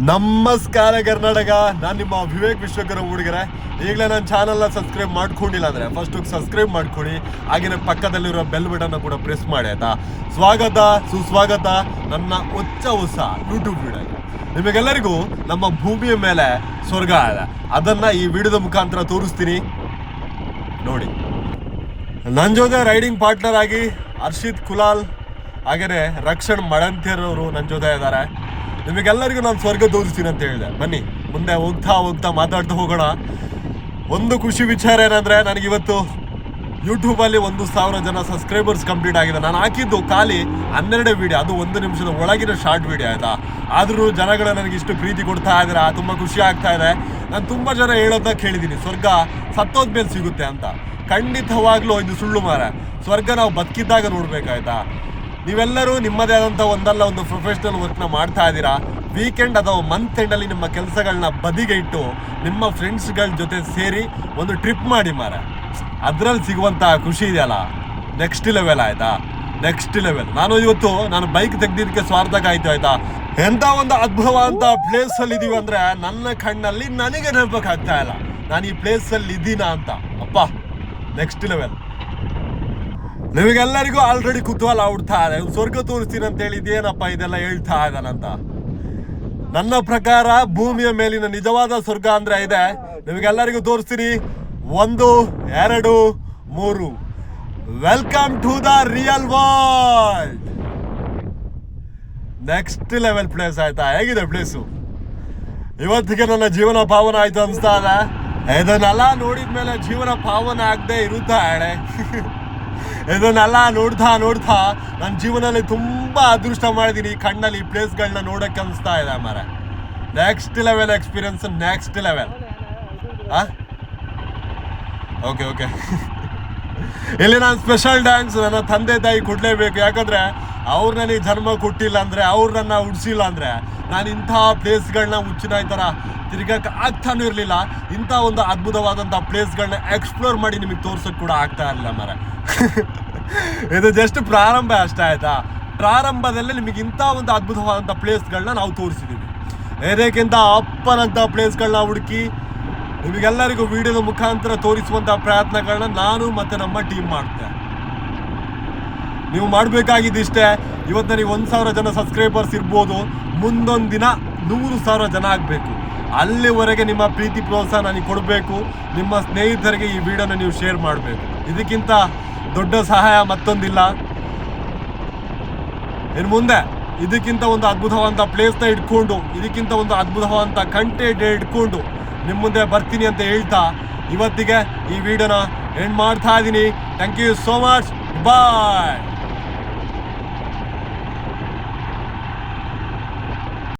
ನಮಸ್ಕಾರ ಕರ್ನಾಟಕ. ನಾನು ನಿಮ್ಮ ವಿವೇಕ್ ವಿಶ್ವಕರ್ಮ ಹುಡುಗರೆ. ಈಗಲೇ ನನ್ನ ಚಾನಲ್ನ ಸಬ್ಸ್ಕ್ರೈಬ್ ಮಾಡ್ಕೊಂಡಿಲ್ಲ ಅಂದರೆ ಫಸ್ಟ್ ಸಬ್ಸ್ಕ್ರೈಬ್ ಮಾಡ್ಕೊಳ್ಳಿ. ಹಾಗೆಯೇ ಪಕ್ಕದಲ್ಲಿರೋ ಬೆಲ್ ಬಟನ್ನ ಕೂಡ ಪ್ರೆಸ್ ಮಾಡಿ ಆಯಿತಾ. ಸ್ವಾಗತ ಸುಸ್ವಾಗತ ನನ್ನ ಹೊಸ ಯೂಟ್ಯೂಬ್ ವಿಡಿಯೋಗೆ. ನಿಮಗೆಲ್ಲರಿಗೂ ನಮ್ಮ ಭೂಮಿಯ ಮೇಲೆ ಸ್ವರ್ಗ ಇದೆ, ಅದನ್ನು ಈ ವಿಡಿಯೋದ ಮುಖಾಂತರ ತೋರಿಸ್ತೀನಿ ನೋಡಿ. ನನ್ನ ಜೊತೆ ರೈಡಿಂಗ್ ಪಾರ್ಟ್ನರ್ ಆಗಿ ಹರ್ಷಿತ್ ಕುಲಾಲ್ ಹಾಗೆಯೇ ರಕ್ಷಣ್ ಮಡಂತಿಯರವರು ನನ್ನ ಜೊತೆ ಇದ್ದಾರೆ. ನಿಮಗೆಲ್ಲರಿಗೂ ನಾನು ಸ್ವರ್ಗ ತೋರಿಸ್ತೀನಿ ಅಂತ ಹೇಳಿದೆ. ಬನ್ನಿ ಮುಂದೆ ಹೋಗ್ತಾ ಮಾತಾಡ್ತಾ ಹೋಗೋಣ. ಒಂದು ಖುಷಿ ವಿಚಾರ ಏನಂದರೆ, ನನಗಿವತ್ತು ಯೂಟ್ಯೂಬಲ್ಲಿ 1,000 ಜನ ಸಬ್ಸ್ಕ್ರೈಬರ್ಸ್ ಕಂಪ್ಲೀಟ್ ಆಗಿದೆ. ನಾನು ಹಾಕಿದ್ದು ಖಾಲಿ 12 ವೀಡಿಯೋ, ಅದು 1 ನಿಮಿಷದ ಒಳಗಿನ ಶಾರ್ಟ್ ವೀಡಿಯೋ ಆಯಿತಾ. ಆದರೂ ಜನಗಳು ನನಗೆ ಇಷ್ಟು ಪ್ರೀತಿ ಕೊಡ್ತಾ ಇದ್ದೀರಾ, ತುಂಬ ಖುಷಿ ಆಗ್ತಾ ಇದೆ. ನಾನು ತುಂಬ ಜನ ಹೇಳೋದನ್ನ ಕೇಳಿದ್ದೀನಿ, ಸ್ವರ್ಗ ಸತ್ತೋದ್ಮೇಲೆ ಸಿಗುತ್ತೆ ಅಂತ. ಖಂಡಿತವಾಗ್ಲೂ ಇದು ಸುಳ್ಳು ಮಾರ. ಸ್ವರ್ಗ ನಾವು ಬದುಕಿದ್ದಾಗ ನೋಡ್ಬೇಕಾಯ್ತಾ. ನೀವೆಲ್ಲರೂ ನಿಮ್ಮದೇ ಆದಂಥ ಒಂದಲ್ಲ ಒಂದು ಪ್ರೊಫೆಷ್ನಲ್ ವರ್ಕ್ನ ಮಾಡ್ತಾ ಇದ್ದೀರಾ. ವೀಕೆಂಡ್ ಅಥವಾ ಮಂತ್ ಎಂಡಲ್ಲಿ ನಿಮ್ಮ ಕೆಲಸಗಳನ್ನ ಬದಿಗೆ ಇಟ್ಟು ನಿಮ್ಮ ಫ್ರೆಂಡ್ಸ್ಗಳ ಜೊತೆ ಸೇರಿ ಒಂದು ಟ್ರಿಪ್ ಮಾಡಿ ಮಾರ. ಅದರಲ್ಲಿ ಸಿಗುವಂಥ ಖುಷಿ ಇದೆಯಲ್ಲ, ನೆಕ್ಸ್ಟ್ ಲೆವೆಲ್ ಆಯಿತಾ, ನೆಕ್ಸ್ಟ್ ಲೆವೆಲ್. ನಾನು ಬೈಕ್ ತೆಗ್ದಿದ್ದಕ್ಕೆ ಸ್ವಾರ್ಥಕ ಆಯಿತು ಆಯಿತಾ. ಎಂಥ ಒಂದು ಅದ್ಭುತವಾದಂಥ ಪ್ಲೇಸಲ್ಲಿ ಇದ್ದೀವಿ ಅಂದರೆ ನನ್ನ ಕಣ್ಣಲ್ಲಿ ನನಗೆ ನೆನಪಕ್ಕಾಗ್ತಾ ಇಲ್ಲ ನಾನು ಈ ಪ್ಲೇಸಲ್ಲಿ ಇದ್ದೀನಾ ಅಂತ. ಅಪ್ಪ ನೆಕ್ಸ್ಟ್ ಲೆವೆಲ್. ನಿಮಗೆಲ್ಲರಿಗೂ ಆಲ್ರೆಡಿ ಕುತೂಹಲ ಹುಡ್ತಾ ಇದೆ, ಸ್ವರ್ಗ ತೋರಿಸ್ತೀನಿ ಅಂತ ಹೇಳಿದ್ದೇನಪ್ಪ ಇದೆಲ್ಲ ಹೇಳ್ತಾ ಇದ್ದಾನಂತ. ನನ್ನ ಪ್ರಕಾರ ಭೂಮಿಯ ಮೇಲಿನ ನಿಜವಾದ ಸ್ವರ್ಗ ಅಂದ್ರೆ ಇದೆ. ನಿಮಗೆಲ್ಲರಿಗೂ ತೋರಿಸ್ತೀನಿ. 1 2 3. Welcome to the real world. Next level place ಆಯ್ತಾ. ಹೇಗಿದೆ ಪ್ಲೇಸು? ಇವತ್ತಿಗೆ ನನ್ನ ಜೀವನ ಪಾವನ ಆಯ್ತು ಅನಿಸ್ತಾ ಇದೆ. ಇದನ್ನೆಲ್ಲ ನೋಡಿದ್ಮೇಲೆ ಜೀವನ ಪಾವನ ಆಗದೆ ಇರುತ್ತಾ ಹೇಳೆ. ಇದನ್ನೆಲ್ಲ ನೋಡ್ತಾ ನನ್ನ ಜೀವನದಲ್ಲಿ ತುಂಬ ಅದೃಷ್ಟ ಮಾಡಿದ್ದೀನಿ. ಕಣ್ಣಲ್ಲಿ ಈ ಪ್ಲೇಸ್ಗಳನ್ನ ನೋಡೋಕ್ಕೆ ಅನಿಸ್ತಾ ಇದೆ ಮರ. Next level experience, next level. Okay ಇಲ್ಲಿ ನಾನು ಸ್ಪೆಷಲ್ ಡ್ಯಾನ್ಸ್ ನನ್ನ ತಂದೆ ತಾಯಿ ಕೊಡಲೇಬೇಕು. ಯಾಕಂದರೆ ಅವ್ರು ನನಗೆ ಜನ್ಮ ಕೊಟ್ಟಿಲ್ಲ ಅಂದರೆ, ಅವ್ರು ನನ್ನ ಉಡ್ಸಿಲ್ಲ ಅಂದರೆ ನಾನು ಇಂಥ ಪ್ಲೇಸ್ಗಳನ್ನ ಹುಚ್ಚಿನಾಯಿ ಥರ ತಿರ್ಗಕ್ಕೆ ಆಗ್ತಾನೂ ಇರಲಿಲ್ಲ. ಇಂಥ ಒಂದು ಅದ್ಭುತವಾದಂಥ ಪ್ಲೇಸ್ಗಳನ್ನ ಎಕ್ಸ್ಪ್ಲೋರ್ ಮಾಡಿ ನಿಮಗೆ ತೋರ್ಸೋಕ್ಕೆ ಕೂಡ ಆಗ್ತಾ ಇರಲಿಲ್ಲ ಮರ. ಇದು ಜಸ್ಟ್ ಪ್ರಾರಂಭ ಅಷ್ಟೇ ಆಯಿತಾ. ಪ್ರಾರಂಭದಲ್ಲೇ ನಿಮಗೆ ಇಂಥ ಒಂದು ಅದ್ಭುತವಾದಂಥ ಪ್ಲೇಸ್ಗಳನ್ನ ನಾವು ತೋರಿಸಿದ್ದೀವಿ. ಇದಕ್ಕಿಂತ ಅಪ್ಪನಂಥ ಪ್ಲೇಸ್ಗಳನ್ನ ಹುಡುಕಿ ನಿಮಗೆಲ್ಲರಿಗೂ ವಿಡಿಯೋದ ಮುಖಾಂತರ ತೋರಿಸುವಂಥ ಪ್ರಯತ್ನಗಳನ್ನ ನಾನು ಮತ್ತು ನಮ್ಮ ಟೀಮ್ ಮಾಡ್ತೇವೆ. ನೀವು ಮಾಡಬೇಕಾಗಿದ್ದಿಷ್ಟೇ. ಇವತ್ತು ನನಗೆ 1,000 ಜನ ಸಬ್ಸ್ಕ್ರೈಬರ್ಸ್ ಇರ್ಬೋದು, ಮುಂದೊಂದು ದಿನ 100,000 ಜನ ಆಗಬೇಕು. ಅಲ್ಲಿವರೆಗೆ ನಿಮ್ಮ ಪ್ರೀತಿ ಪ್ರೋತ್ಸಾಹ ನನಗೆ ಕೊಡಬೇಕು. ನಿಮ್ಮ ಸ್ನೇಹಿತರಿಗೆ ಈ ವಿಡಿಯೋನ ನೀವು ಶೇರ್ ಮಾಡಬೇಕು. ಇದಕ್ಕಿಂತ ದೊಡ್ಡ ಸಹಾಯ ಮತ್ತೊಂದಿಲ್ಲ. ಇನ್ನು ಮುಂದೆ ಇದಕ್ಕಿಂತ ಒಂದು ಅದ್ಭುತವಾದಂಥ ಪ್ಲೇಸ್ನ ಇಟ್ಕೊಂಡು, ಇದಕ್ಕಿಂತ ಒಂದು ಅದ್ಭುತವಾದಂಥ ಕಂಟೆಂಟ್ ಇಟ್ಕೊಂಡು ನಿಮ್ಮ ಮುಂದೆ ಬರ್ತೀನಿ ಅಂತ ಹೇಳ್ತಾ ಇವತ್ತಿಗೆ ಈ ವಿಡಿಯೋನ ಎಂಡ್ ಮಾಡ್ತಾ ಇದ್ದೀನಿ. Thank you so much. Bye.